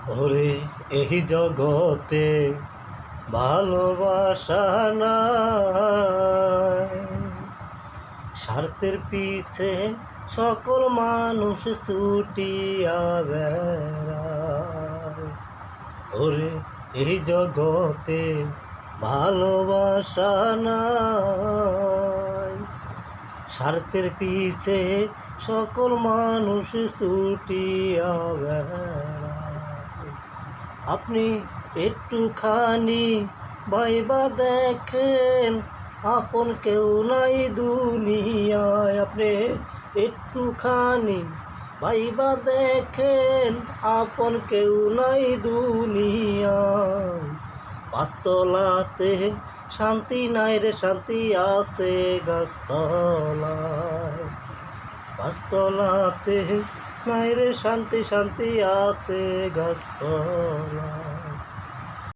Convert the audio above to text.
ওরে এই জগতে ভালোবাসা নাই, স্বার্থের পিছে সকল মানুষ ছুটিয়া বেড়ায়। ওরে এই জগতে ভালোবাসা নাই, স্বার্থের পিছে সকল মানুষ ছুটিয়া বেড়ায়। আপনি একটুখানি ভাইবা দেখেন, আপন কেউ নাই দুনিয়ায়। আপনি একটুখানি ভাইবা দেখেন, আপন কেউ নাই দুনিয়ায়। পাঁচতলাতে শান্তি নাই রে, শান্তি আছে গাছতলায়। পাঁচতলাতে নাই রে শান্তি, শান্তি আছে গাছতলায়।